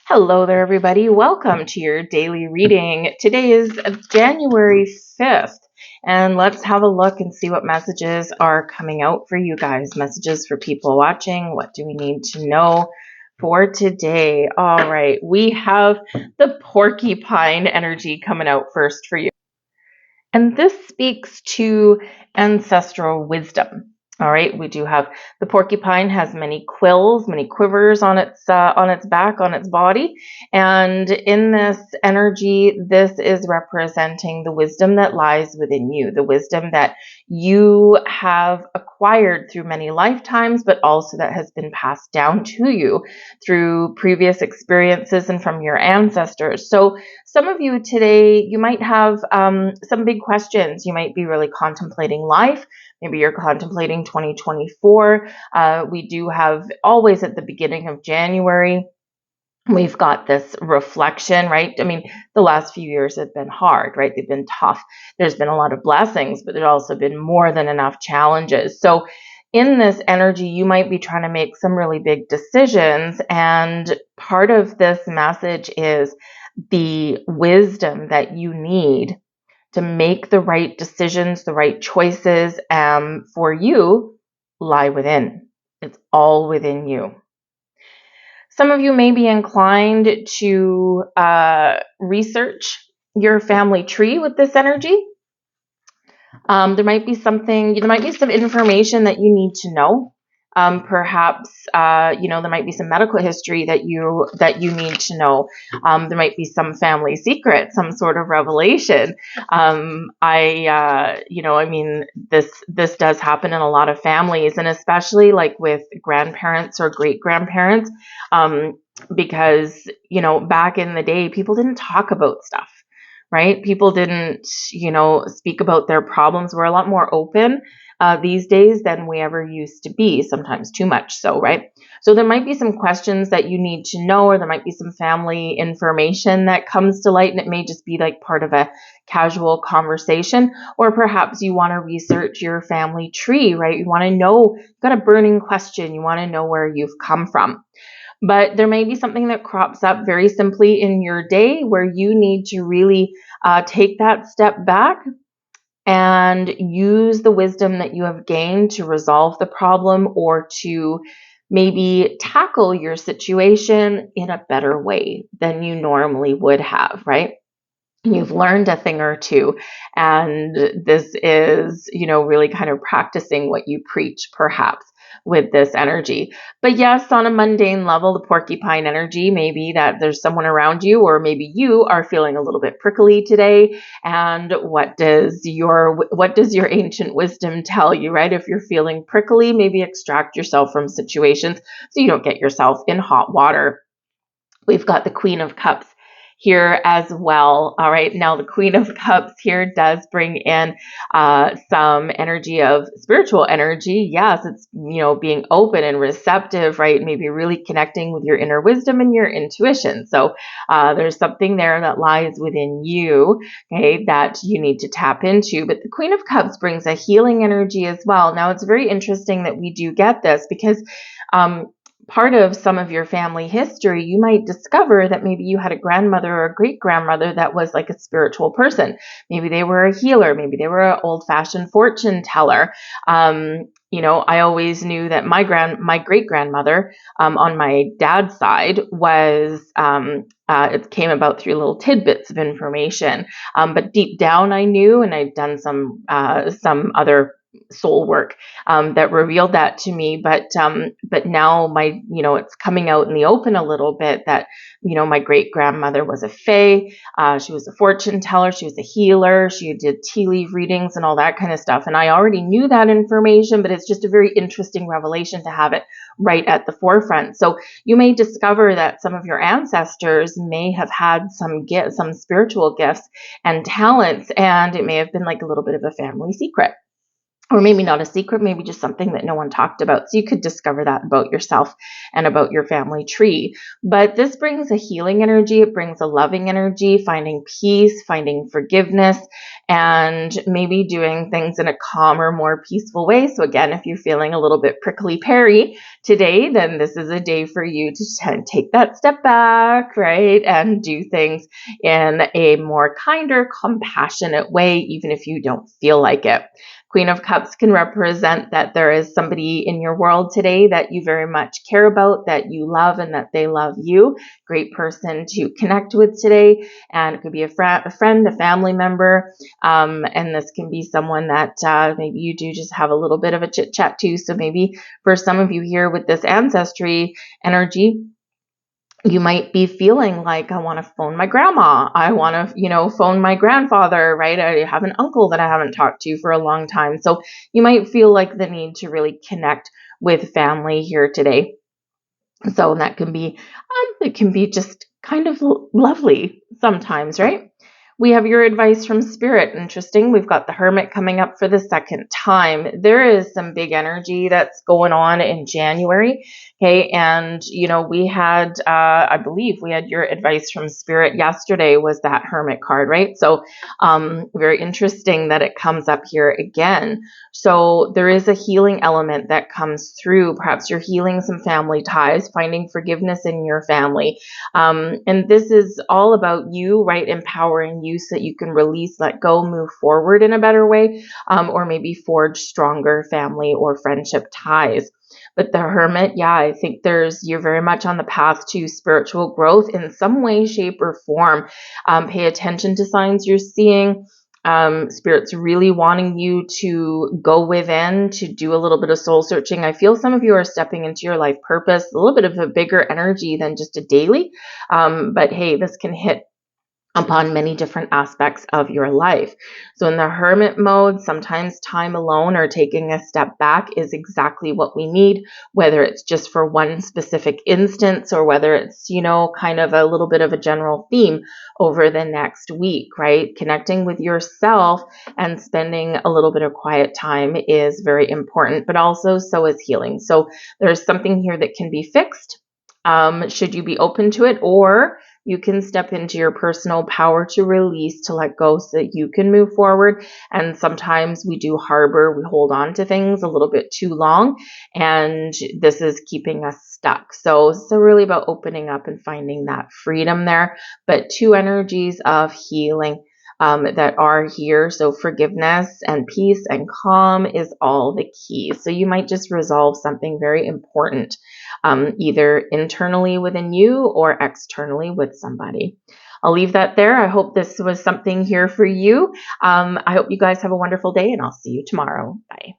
Hello there, everybody. Welcome to your daily reading. Today is January 5th, and let's have a look and see what messages are coming out for you guys. Messages for people watching. What do we need to know for today? All right, we have the porcupine energy coming out first for you. And this speaks to ancestral wisdom. All right, we do have the porcupine has many quills, many quivers on its back, on its body, and in this energy, this is representing the wisdom that lies within you, the wisdom that you have acquired through many lifetimes, but also that has been passed down to you through previous experiences and from your ancestors. So some of you today, you might have some big questions. You might be really contemplating life. Maybe you're contemplating 2024. We do have always at the beginning of January, we've got this reflection, right? I mean, the last few years have been hard, right? They've been tough. There's been a lot of blessings, but there's also been more than enough challenges. So in this energy, you might be trying to make some really big decisions. And part of this message is the wisdom that you need to make the right decisions, the right choices for you lie within. It's all within you. Some of you may be inclined to research your family tree with this energy. There might be some information that you need to know. Perhaps there might be some medical history that you need to know. There might be some family secret, some sort of revelation. This does happen in a lot of families, and especially like with grandparents or great grandparents, because back in the day, people didn't talk about stuff. Right? People didn't, speak about their problems. We're a lot more open these days than we ever used to be, sometimes too much so, right? So there might be some questions that you need to know, or there might be some family information that comes to light, and it may just be like part of a casual conversation, or perhaps you want to research your family tree, right? You want to know, you've got a burning question, you want to know where you've come from. But there may be something that crops up very simply in your day where you need to really take that step back and use the wisdom that you have gained to resolve the problem or to maybe tackle your situation in a better way than you normally would have, right? You've learned a thing or two, and this is, really kind of practicing what you preach, perhaps, with this energy. But yes, on a mundane level, the porcupine energy may be that there's someone around you, or maybe you are feeling a little bit prickly today. And what does your ancient wisdom tell you, right? If you're feeling prickly, maybe extract yourself from situations so you don't get yourself in hot water. We've got the Queen of Cups here as well. All right, now the Queen of Cups here does bring in some energy of spiritual energy. Yes, it's, being open and receptive, right? Maybe really connecting with your inner wisdom and your intuition. So there's something there that lies within you, okay, that you need to tap into. But the Queen of Cups brings a healing energy as well. Now, it's very interesting that we do get this because part of some of your family history, you might discover that maybe you had a grandmother or a great grandmother that was like a spiritual person. Maybe they were a healer. Maybe they were an old-fashioned fortune teller. I always knew that my great grandmother on my dad's side was it came about through little tidbits of information. But deep down, I knew, and I'd done some other soul work that revealed that to me. But now it's coming out in the open a little bit that, my great grandmother was a fae. She was a fortune teller. She was a healer. She did tea leaf readings and all that kind of stuff. And I already knew that information, but it's just a very interesting revelation to have it right at the forefront. So you may discover that some of your ancestors may have had some spiritual gifts and talents, and it may have been like a little bit of a family secret. Or maybe not a secret, maybe just something that no one talked about. So you could discover that about yourself and about your family tree. But this brings a healing energy. It brings a loving energy, finding peace, finding forgiveness, and maybe doing things in a calmer, more peaceful way. So again, if you're feeling a little bit prickly peary today, then this is a day for you to take that step back, right? And do things in a more kinder, compassionate way, even if you don't feel like it. Queen of Cups can represent that there is somebody in your world today that you very much care about, that you love, and that they love you. Great person to connect with today. And it could be a friend, a family member. And this can be someone that maybe you do just have a little bit of a chit chat to. So maybe for some of you here with this ancestry energy, you might be feeling like, I want to phone my grandma. I want to, phone my grandfather, right? I have an uncle that I haven't talked to for a long time. So you might feel like the need to really connect with family here today. So that can be, it can be just kind of lovely sometimes, right? We have your advice from Spirit. Interesting. We've got the Hermit coming up for the second time. There is some big energy that's going on in January. Okay. And, we had, I believe we had your advice from Spirit yesterday was that Hermit card, right? So, very interesting that it comes up here again. So there is a healing element that comes through. Perhaps you're healing some family ties, finding forgiveness in your family. And this is all about you, right? Empowering you so that you can release, let go, move forward in a better way, or maybe forge stronger family or friendship ties. But the Hermit, yeah, I think you're very much on the path to spiritual growth in some way, shape, or form. Pay attention to signs you're seeing. Spirit's really wanting you to go within, to do a little bit of soul searching. I feel some of you are stepping into your life purpose, a little bit of a bigger energy than just a daily. But hey, this can hit upon many different aspects of your life. So in the Hermit mode, sometimes time alone or taking a step back is exactly what we need, whether it's just for one specific instance or whether it's, kind of a little bit of a general theme over the next week, right? Connecting with yourself and spending a little bit of quiet time is very important, but also so is healing. So there's something here that can be fixed. Should you be open to it, or you can step into your personal power to release, to let go so that you can move forward. And sometimes we hold on to things a little bit too long, and this is keeping us stuck. So it's really about opening up and finding that freedom there. But two energies of healing that are here. So forgiveness and peace and calm is all the key. So you might just resolve something very important, either internally within you or externally with somebody. I'll leave that there. I hope this was something here for you. I hope you guys have a wonderful day, and I'll see you tomorrow. Bye.